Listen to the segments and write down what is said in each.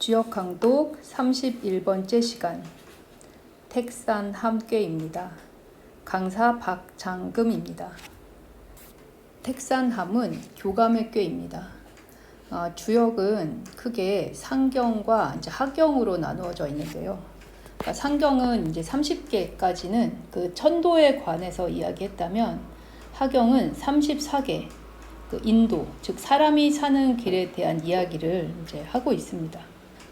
주역 강독 31번째 시간 택산 함께입니다. 강사 박장금입니다. 택산함은 교감의 꾀입니다. 주역은 크게 상경과 이제 하경으로 나누어져 있는데요. 그러니까 상경은 이제 30개까지는 그 천도에 관해서 이야기했다면 하경은 34개, 그 인도, 즉 사람이 사는 길에 대한 이야기를 이제 하고 있습니다.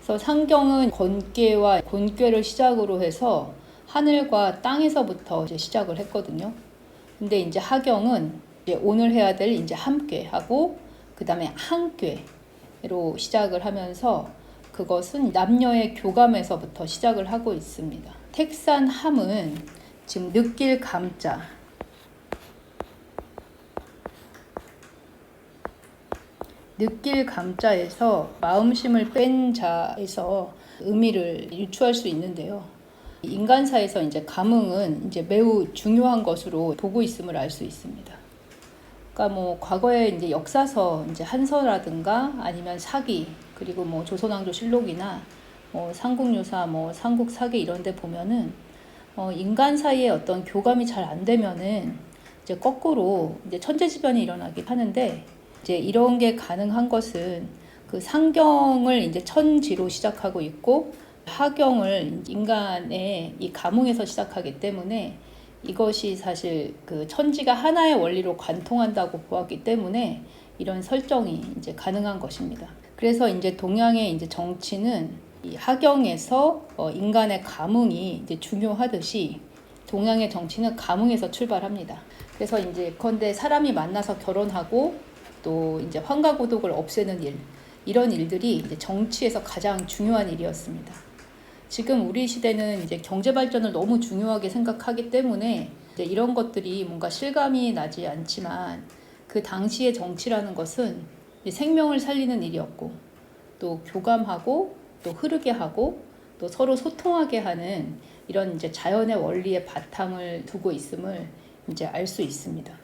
그래서 상경은 건괴와 곤괴를 시작으로 해서 하늘과 땅에서부터 이제 시작을 했거든요. 근데 이제 하경은 이제 오늘 해야 될 이제 함괴하고 그 다음에 한괴로 시작을 하면서 그것은 남녀의 교감에서부터 시작을 하고 있습니다. 택산함은 지금 느낄 감자, 느낄 감자에서 마음심을 뺀 자에서 의미를 유추할 수 있는데요. 인간사에서 이제 감흥은 이제 매우 중요한 것으로 보고 있음을 알 수 있습니다. 그러니까 과거에 이제 역사서 이제 한서라든가 아니면 사기, 그리고 조선왕조 실록이나 삼국유사, 삼국사기 이런 데 보면은 인간 사이에 어떤 교감이 잘 안 되면은 이제 거꾸로 이제 천재지변이 일어나긴 하는데, 이제 이런 게 가능한 것은 그 상경을 이제 천지로 시작하고 있고 하경을 인간의 이 감흥에서 시작하기 때문에 이것이 사실 그 천지가 하나의 원리로 관통한다고 보았기 때문에 이런 설정이 이제 가능한 것입니다. 그래서 이제 동양의 이제 정치는 이 하경에서 인간의 감흥이 이제 중요하듯이 동양의 정치는 감흥에서 출발합니다. 그래서 이제 건대 사람이 만나서 결혼하고 또 이제 환가고독을 없애는 일, 이런 일들이 이제 정치에서 가장 중요한 일이었습니다. 지금 우리 시대는 이제 경제 발전을 너무 중요하게 생각하기 때문에 이제 이런 것들이 뭔가 실감이 나지 않지만, 그 당시의 정치라는 것은 생명을 살리는 일이었고, 또 교감하고 또 흐르게 하고 또 서로 소통하게 하는 이런 이제 자연의 원리의 바탕을 두고 있음을 이제 알 수 있습니다.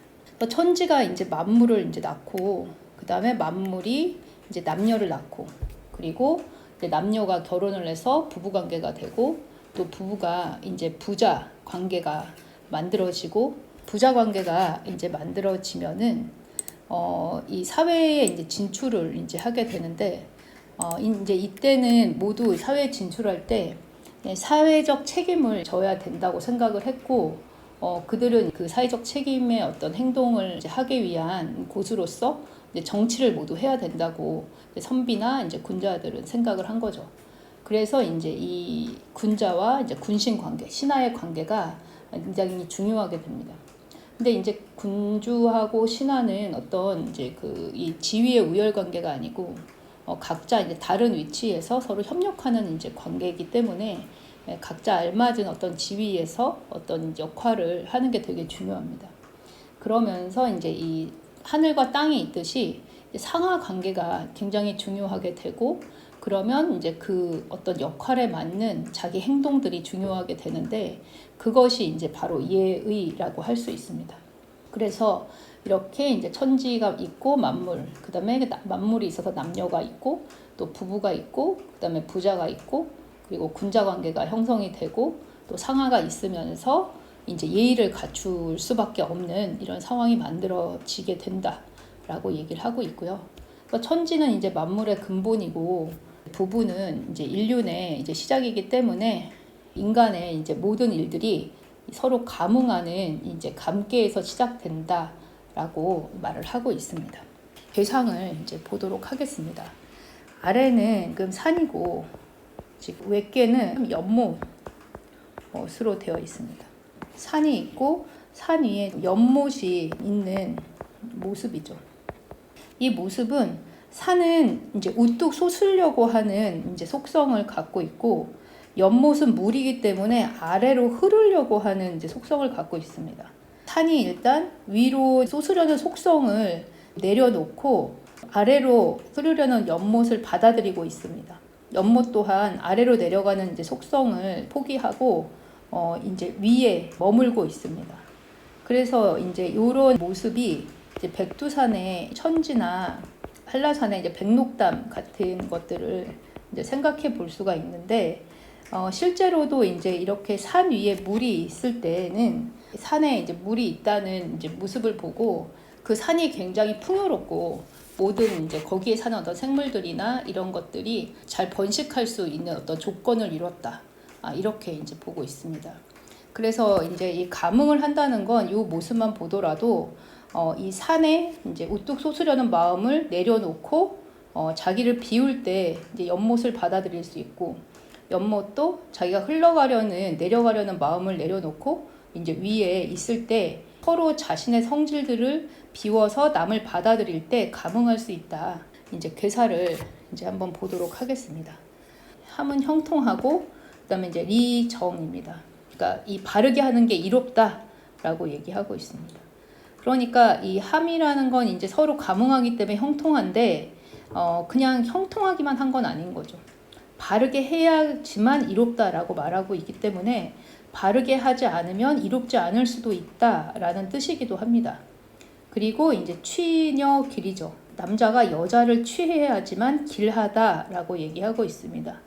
천지가 이제 만물을 이제 낳고, 그 다음에 만물이 이제 남녀를 낳고, 그리고 이제 남녀가 결혼을 해서 부부 관계가 되고, 또 부부가 이제 부자 관계가 만들어지고, 부자 관계가 이제 만들어지면은 이 사회에 이제 진출을 이제 하게 되는데, 이제 이때는 모두 사회에 진출할 때 사회적 책임을 져야 된다고 생각을 했고, 그들은 그 사회적 책임의 어떤 행동을 이제 하기 위한 곳으로서 이제 정치를 모두 해야 된다고 선비나 이제 군자들은 생각을 한 거죠. 그래서 이제 이 군자와 이제 군신 관계, 신하의 관계가 굉장히 중요하게 됩니다. 근데 이제 군주하고 신하는 어떤 이제 이 지위의 우열 관계가 아니고 각자 이제 다른 위치에서 서로 협력하는 이제 관계이기 때문에 각자 알맞은 어떤 지위에서 어떤 역할을 하는 게 되게 중요합니다. 그러면서 이제 이 하늘과 땅이 있듯이 상하 관계가 굉장히 중요하게 되고, 그러면 이제 그 어떤 역할에 맞는 자기 행동들이 중요하게 되는데, 그것이 이제 바로 예의라고 할 수 있습니다. 그래서 이렇게 이제 천지가 있고 만물, 그 다음에 만물이 있어서 남녀가 있고, 또 부부가 있고, 그 다음에 부자가 있고, 그리고 군자 관계가 형성이 되고, 또 상하가 있으면서 이제 예의를 갖출 수밖에 없는 이런 상황이 만들어지게 된다라고 얘기를 하고 있고요. 그러니까 천지는 이제 만물의 근본이고, 부부는 이제 인륜의 이제 시작이기 때문에 인간의 이제 모든 일들이 서로 감흥하는 이제 감계에서 시작된다라고 말을 하고 있습니다. 대상을 이제 보도록 하겠습니다. 아래는 그럼 산이고, 즉 외께는 연못으로 되어 있습니다. 산이 있고 산 위에 연못이 있는 모습이죠. 이 모습은 산은 이제 우뚝 솟으려고 하는 이제 속성을 갖고 있고, 연못은 물이기 때문에 아래로 흐르려고 하는 이제 속성을 갖고 있습니다. 산이 일단 위로 솟으려는 속성을 내려놓고 아래로 흐르려는 연못을 받아들이고 있습니다. 연못 또한 아래로 내려가는 이제 속성을 포기하고 이제 위에 머물고 있습니다. 그래서 이제 이런 모습이 이제 백두산의 천지나 한라산의 이제 백록담 같은 것들을 이제 생각해 볼 수가 있는데, 실제로도 이제 이렇게 산 위에 물이 있을 때는 산에 이제 물이 있다는 이제 모습을 보고 그 산이 굉장히 풍요롭고 모든 이제 거기에 사는 어떤 생물들이나 이런 것들이 잘 번식할 수 있는 어떤 조건을 이뤘다. 이렇게 이제 보고 있습니다. 그래서 이제 이 감흥을 한다는 건 이 모습만 보더라도 이 산에 이제 우뚝 솟으려는 마음을 내려놓고 자기를 비울 때 이제 연못을 받아들일 수 있고, 연못도 자기가 흘러가려는 내려가려는 마음을 내려놓고 이제 위에 있을 때 서로 자신의 성질들을 비워서 남을 받아들일 때 감흥할 수 있다. 이제 괴사를 이제 한번 보도록 하겠습니다. 함은 형통하고 그다음에 이제 리정입니다. 그러니까 이 바르게 하는 게 이롭다라고 얘기하고 있습니다. 그러니까 이 함이라는 건 이제 서로 감흥하기 때문에 형통한데 그냥 형통하기만 한 건 아닌 거죠. 바르게 해야지만 이롭다라고 말하고 있기 때문에 바르게 하지 않으면 이롭지 않을 수도 있다라는 뜻이기도 합니다. 그리고 이제 취녀 길이죠. 남자가 여자를 취해야지만 길하다라고 얘기하고 있습니다.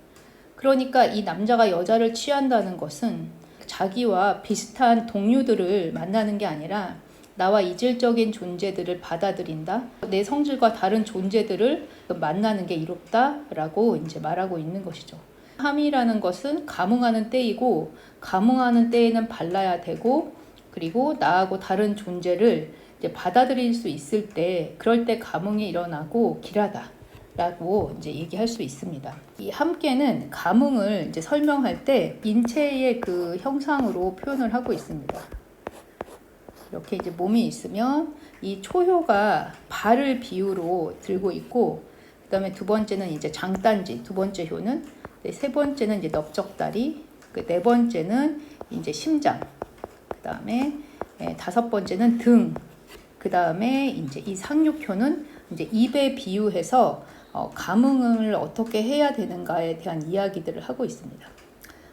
그러니까 이 남자가 여자를 취한다는 것은 자기와 비슷한 동료들을 만나는 게 아니라 나와 이질적인 존재들을 받아들인다. 내 성질과 다른 존재들을 만나는 게 이롭다라고 이제 말하고 있는 것이죠. 함이라는 것은 감흥하는 때이고, 감흥하는 때에는 발라야 되고, 그리고 나하고 다른 존재를 이제 받아들일 수 있을 때, 그럴 때 감흥이 일어나고 길하다라고 이제 얘기할 수 있습니다. 이 함께는 감흥을 이제 설명할 때 인체의 그 형상으로 표현을 하고 있습니다. 이렇게 이제 몸이 있으면 이 초효가 발을 비유로 들고 있고, 그 다음에 두 번째는 이제 장단지, 두 번째 효는, 세 번째는 이제 넓적다리, 네 번째는 이제 심장, 그 다음에 다섯 번째는 등, 그 다음에 이제 이 상륙효는 이제 입에 비유해서 감흥을 어떻게 해야 되는가에 대한 이야기들을 하고 있습니다.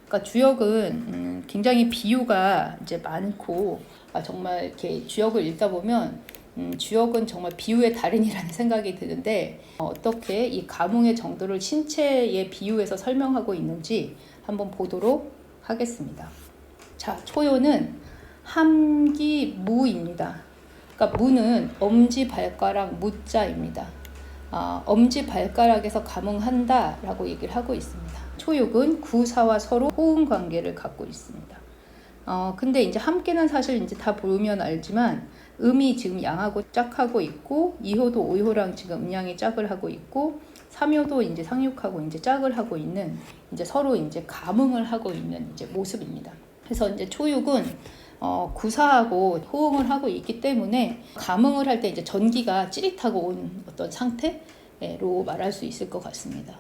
그러니까 주역은 굉장히 비유가 이제 많고, 정말 이렇게 주역을 읽다 보면 주역은 정말 비유의 달인이라는 생각이 드는데, 어떻게 이 감흥의 정도를 신체에 비유해서 설명하고 있는지 한번 보도록 하겠습니다. 자, 초효는 함기무입니다. 그러니까 무는 엄지발가락 무자입니다. 엄지발가락에서 감흥한다라고 얘기를 하고 있습니다. 초육은 구사와 서로 호응 관계를 갖고 있습니다. 근데 이제 함께는 사실 이제 다 보면 알지만 음이 지금 양하고 짝하고 있고, 2효도 5효랑 지금 음양이 짝을 하고 있고, 3효도 이제 상육하고 이제 짝을 하고 있는, 이제 서로 이제 감흥을 하고 있는 이제 모습입니다. 그래서 이제 초육은 구사하고 호응을 하고 있기 때문에 감흥을 할 때 이제 전기가 찌릿하고 온 어떤 상태로 말할 수 있을 것 같습니다.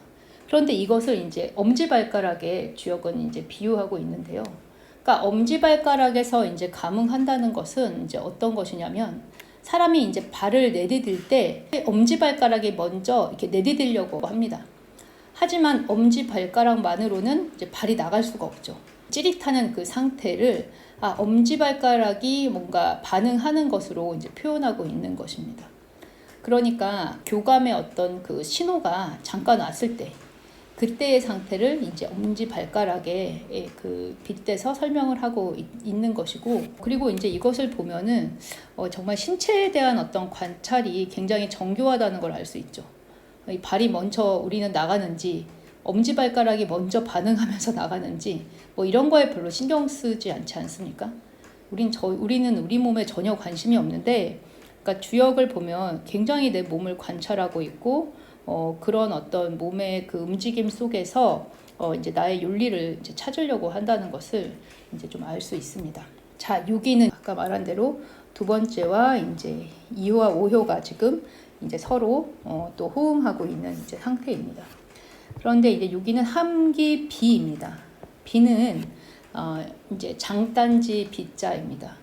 그런데 이것을 이제 엄지발가락에 주역은 이제 비유하고 있는데요. 그러니까 엄지발가락에서 이제 감흥한다는 것은 이제 어떤 것이냐면, 사람이 이제 발을 내디딜 때 엄지발가락이 먼저 이렇게 내디디려고 합니다. 하지만 엄지발가락만으로는 이제 발이 나갈 수가 없죠. 찌릿하는 그 상태를 엄지발가락이 뭔가 반응하는 것으로 이제 표현하고 있는 것입니다. 그러니까 교감의 어떤 그 신호가 잠깐 왔을 때, 그때의 상태를 이제 엄지발가락에 그 빗대서 설명을 하고 있는 것이고, 그리고 이제 이것을 보면은 정말 신체에 대한 어떤 관찰이 굉장히 정교하다는 걸 알 수 있죠. 이 발이 먼저 우리는 나가는지, 엄지발가락이 먼저 반응하면서 나가는지, 뭐 이런 거에 별로 신경 쓰지 않지 않습니까? 우리는 우리 몸에 전혀 관심이 없는데, 그러니까 주역을 보면 굉장히 내 몸을 관찰하고 있고, 그런 어떤 몸의 그 움직임 속에서 이제 나의 윤리를 이제 찾으려고 한다는 것을 이제 좀 알 수 있습니다. 자, 6위는 아까 말한 대로 두 번째와 이제 2효와 5효가 지금 이제 서로 또 호응하고 있는 이제 상태입니다. 그런데 이제 6위는 함기비입니다. 비는 이제 장단지 비자입니다.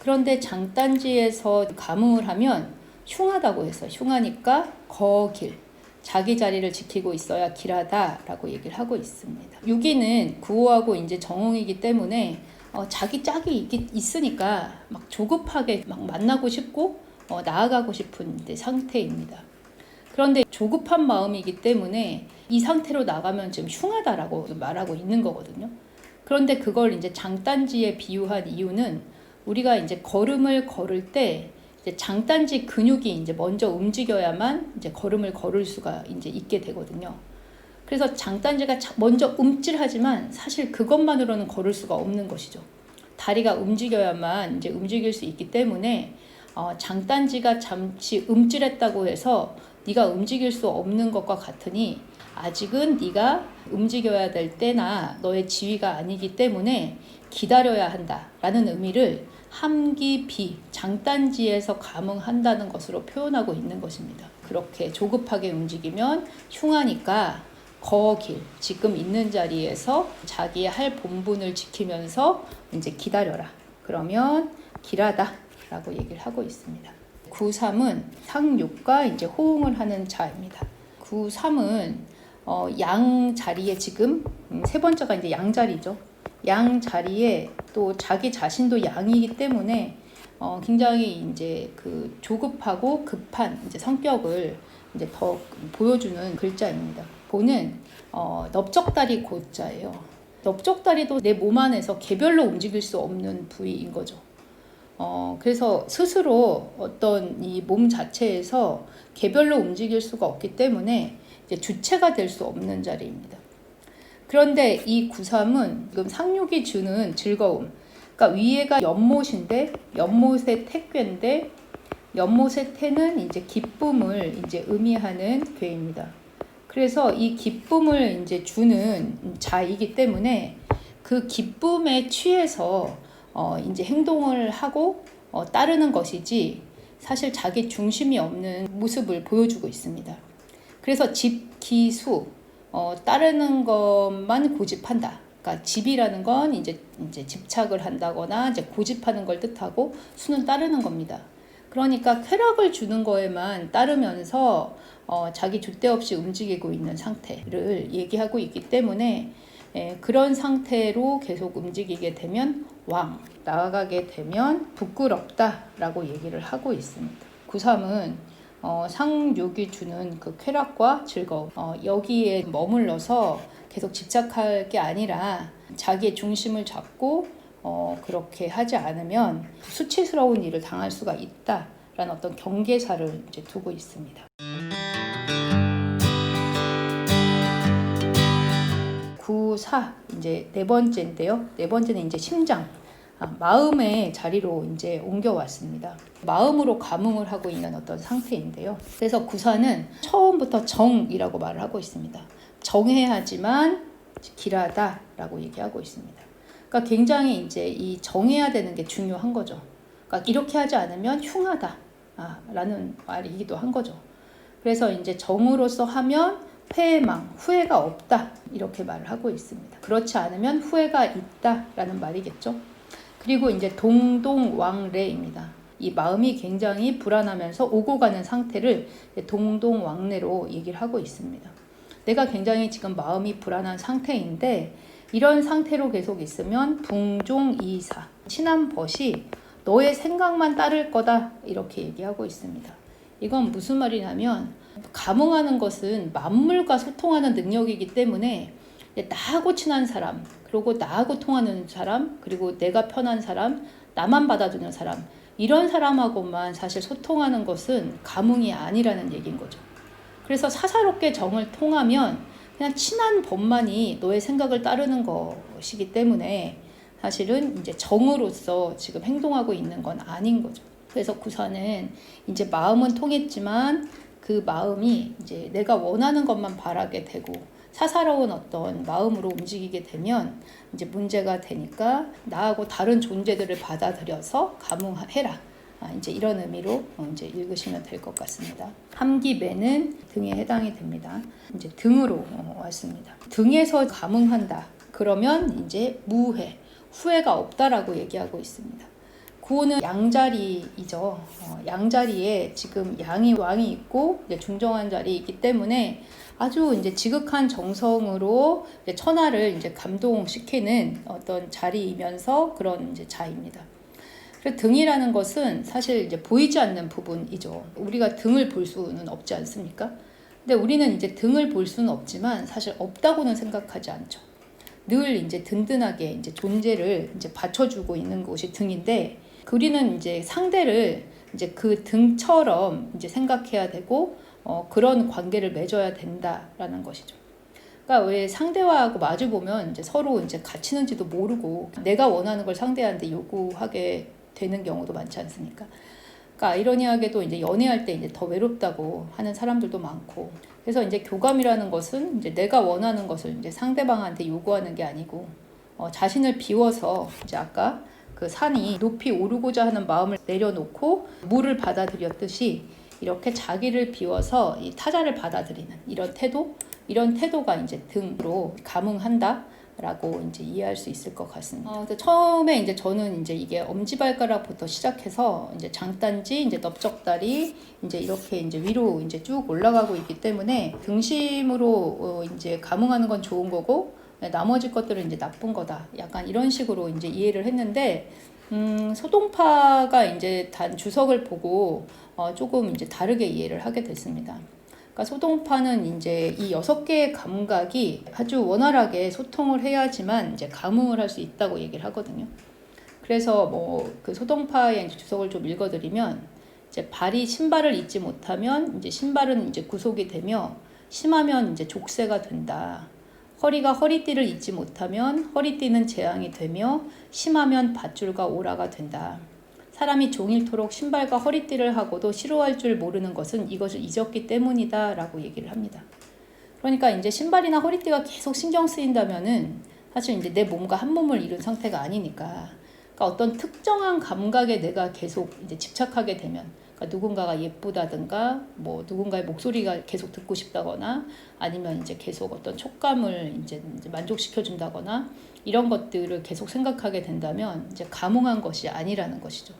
그런데 장단지에서 감흥을 하면 흉하다고 해서, 흉하니까 거길, 자기 자리를 지키고 있어야 길하다라고 얘기를 하고 있습니다. 6위는 구호하고 이제 정홍이기 때문에 자기 짝이 있으니까 막 조급하게 막 만나고 싶고 나아가고 싶은 상태입니다. 그런데 조급한 마음이기 때문에 이 상태로 나가면 지금 흉하다라고 말하고 있는 거거든요. 그런데 그걸 이제 장단지에 비유한 이유는 우리가 이제 걸음을 걸을 때 이제 장단지 근육이 이제 먼저 움직여야만 이제 걸음을 걸을 수가 이제 있게 되거든요. 그래서 장단지가 먼저 움찔하지만 사실 그것만으로는 걸을 수가 없는 것이죠. 다리가 움직여야만 이제 움직일 수 있기 때문에 장단지가 잠시 움찔했다고 해서 네가 움직일 수 없는 것과 같으니 아직은 네가 움직여야 될 때나 너의 지위가 아니기 때문에 기다려야 한다라는 의미를 함기비, 장단지에서 감응한다는 것으로 표현하고 있는 것입니다. 그렇게 조급하게 움직이면 흉하니까 거길, 지금 있는 자리에서 자기의 할 본분을 지키면서 이제 기다려라. 그러면 길하다 라고 얘기를 하고 있습니다. 9.3은 상육과 이제 호응을 하는 자입니다. 9.3은 양 자리에 지금 세 번째가 이제 양 자리죠. 양 자리에 또 자기 자신도 양이기 때문에 굉장히 이제 그 조급하고 급한 이제 성격을 이제 더 보여주는 글자입니다. 고는 넓적다리 고자예요. 넓적다리도 내 몸 안에서 개별로 움직일 수 없는 부위인 거죠. 그래서 스스로 어떤 이 몸 자체에서 개별로 움직일 수가 없기 때문에 이제 주체가 될 수 없는 자리입니다. 그런데 이 9.3은 지금 상육이 주는 즐거움, 그러니까 위에가 연못인데 연못의 태괴인데 연못의 태는 이제 기쁨을 이제 의미하는 괴입니다. 그래서 이 기쁨을 이제 주는 자이기 때문에 그 기쁨에 취해서 이제 행동을 하고 따르는 것이지 사실 자기 중심이 없는 모습을 보여주고 있습니다. 그래서 집기수 따르는 것만 고집한다. 그러니까 집이라는 건 이제 집착을 한다거나 이제 고집하는 걸 뜻하고 수는 따르는 겁니다. 그러니까 쾌락을 주는 거에만 따르면서 자기 줏대 없이 움직이고 있는 상태를 얘기하고 있기 때문에 그런 상태로 계속 움직이게 되면 왕, 나아가게 되면 부끄럽다라고 얘기를 하고 있습니다. 9.3은 상육이 주는 그 쾌락과 즐거움, 여기에 머물러서 계속 집착할 게 아니라 자기의 중심을 잡고 그렇게 하지 않으면 수치스러운 일을 당할 수가 있다라는 어떤 경계사를 이제 두고 있습니다. 9.4 이제 네 번째인데요. 네 번째는 이제 심장, 마음의 자리로 이제 옮겨왔습니다. 마음으로 감응을 하고 있는 어떤 상태인데요. 그래서 9.4는 처음부터 정이라고 말을 하고 있습니다. 정해야지만 길하다라고 얘기하고 있습니다. 그러니까 굉장히 이제 이 정해야 되는 게 중요한 거죠. 그러니까 이렇게 하지 않으면 흉하다라는 말이기도 한 거죠. 그래서 이제 정으로서 하면 패망, 후회가 없다 이렇게 말을 하고 있습니다. 그렇지 않으면 후회가 있다라는 말이겠죠. 그리고 이제 동동왕래입니다. 이 마음이 굉장히 불안하면서 오고 가는 상태를 동동왕래로 얘기를 하고 있습니다. 내가 굉장히 지금 마음이 불안한 상태인데 이런 상태로 계속 있으면 붕종이사, 친한 벗이 너의 생각만 따를 거다 이렇게 얘기하고 있습니다. 이건 무슨 말이냐면 감응하는 것은 만물과 소통하는 능력이기 때문에 나하고 친한 사람, 그리고 나하고 통하는 사람, 그리고 내가 편한 사람, 나만 받아주는 사람, 이런 사람하고만 사실 소통하는 것은 감응이 아니라는 얘기인 거죠. 그래서 사사롭게 정을 통하면 그냥 친한 법만이 너의 생각을 따르는 것이기 때문에 사실은 이제 정으로서 지금 행동하고 있는 건 아닌 거죠. 그래서 9.4는 이제 마음은 통했지만 그 마음이 이제 내가 원하는 것만 바라게 되고 사사로운 어떤 마음으로 움직이게 되면 이제 문제가 되니까 나하고 다른 존재들을 받아들여서 감응해라. 이제 이런 의미로 이제 읽으시면 될 것 같습니다. 함기매는 등에 해당이 됩니다. 이제 등으로 왔습니다. 등에서 감응한다. 그러면 이제 무해, 후회가 없다라고 얘기하고 있습니다. 구호는 양자리이죠. 양자리에 지금 양이 왕이 있고 이제 중정한 자리에 있기 때문에 아주 이제 지극한 정성으로 이제 천하를 이제 감동시키는 어떤 자리이면서 그런 이제 자입니다. 그래서 등이라는 것은 사실 이제 보이지 않는 부분이죠. 우리가 등을 볼 수는 없지 않습니까? 근데 우리는 이제 등을 볼 수는 없지만 사실 없다고는 생각하지 않죠. 늘 이제 든든하게 이제 존재를 이제 받쳐주고 있는 곳이 등인데, 우리는 이제 상대를 이제 그 등처럼 이제 생각해야 되고, 그런 관계를 맺어야 된다라는 것이죠. 그러니까 왜 상대하고 마주 보면 이제 서로 이제 갇히는지도 모르고 내가 원하는 걸 상대한테 요구하게 되는 경우도 많지 않습니까? 그러니까 아이러니하게도 이제 연애할 때 이제 더 외롭다고 하는 사람들도 많고, 그래서 이제 교감이라는 것은 이제 내가 원하는 것을 이제 상대방한테 요구하는 게 아니고, 자신을 비워서 이제 아까 그 산이 높이 오르고자 하는 마음을 내려놓고 물을 받아들였듯이 이렇게 자기를 비워서 이 타자를 받아들이는 이런 태도가 이제 등으로 감응한다라고 이제 이해할 수 있을 것 같습니다. 처음에 이제 저는 이제 이게 엄지발가락부터 시작해서 이제 장단지, 이제 넓적다리, 이제 이렇게 이제 위로 이제 쭉 올라가고 있기 때문에 등심으로 이제 감응하는 건 좋은 거고 나머지 것들은 이제 나쁜 거다. 약간 이런 식으로 이제 이해를 했는데, 소동파가 이제 단 주석을 보고 조금 이제 다르게 이해를 하게 됐습니다. 그러니까 소동파는 이제 이 6개의 감각이 아주 원활하게 소통을 해야지만 이제 감응을 할 수 있다고 얘기를 하거든요. 그래서 뭐 그 소동파의 이제 주석을 좀 읽어드리면, 이제 발이 신발을 잊지 못하면 이제 신발은 이제 구속이 되며, 심하면 이제 족쇄가 된다. 허리가 허리띠를 잊지 못하면 허리띠는 재앙이 되며, 심하면 밧줄과 오라가 된다. 사람이 종일토록 신발과 허리띠를 하고도 싫어할 줄 모르는 것은 이것을 잊었기 때문이다 라고 얘기를 합니다. 그러니까 이제 신발이나 허리띠가 계속 신경 쓰인다면은 사실 이제 내 몸과 한 몸을 이룬 상태가 아니니까, 그러니까 어떤 특정한 감각에 내가 계속 이제 집착하게 되면, 그러니까 누군가가 예쁘다든가 뭐 누군가의 목소리가 계속 듣고 싶다거나 아니면 이제 계속 어떤 촉감을 이제 만족시켜 준다거나 이런 것들을 계속 생각하게 된다면 이제 감흥한 것이 아니라는 것이죠.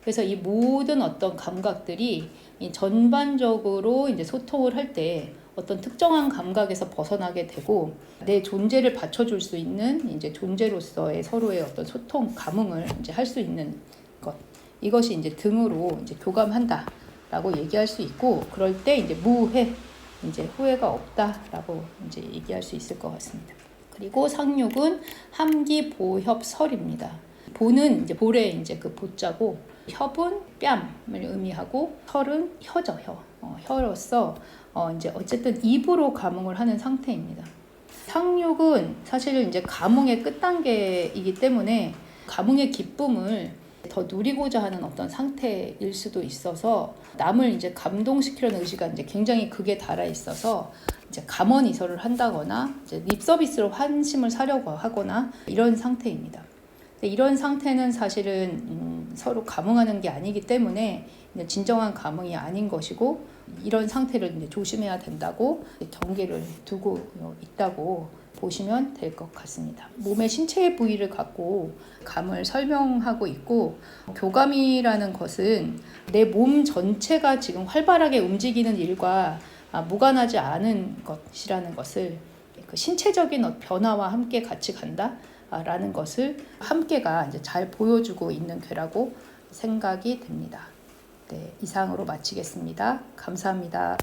그래서 이 모든 어떤 감각들이 이 전반적으로 이제 소통을 할 때 어떤 특정한 감각에서 벗어나게 되고, 내 존재를 받쳐줄 수 있는 이제 존재로서의 서로의 어떤 소통, 감흥을 이제 할 수 있는 것. 이것이 이제 등으로 이제 교감한다라고 얘기할 수 있고, 그럴 때 이제 무해, 이제 후회가 없다라고 이제 얘기할 수 있을 것 같습니다. 그리고 상육은 함기 보협 설입니다. 보는 이제 볼에 이제 그 보자고, 협은 뺨을 의미하고 설은 혀죠, 혀로서 이제 어쨌든 입으로 감흥을 하는 상태입니다. 상육은 사실 이제 감흥의 끝단계이기 때문에 감흥의 기쁨을 더 누리고자 하는 어떤 상태일 수도 있어서, 남을 이제 감동시키려는 의지가 이제 굉장히 극에 달아 있어서 이제 감언이설을 한다거나 이제 립 서비스로 환심을 사려고 하거나 이런 상태입니다. 이런 상태는 사실은 서로 감흥하는 게 아니기 때문에 진정한 감흥이 아닌 것이고, 이런 상태를 이제 조심해야 된다고 경계를 두고 있다고 보시면 될 것 같습니다. 몸의 신체 부위를 갖고 감을 설명하고 있고, 교감이라는 것은 내 몸 전체가 지금 활발하게 움직이는 일과 무관하지 않은 것이라는 것을, 그 신체적인 변화와 함께 같이 간다 라는 것을 함께가 이제 잘 보여주고 있는 괴라고 생각이 됩니다. 네, 이상으로 마치겠습니다. 감사합니다.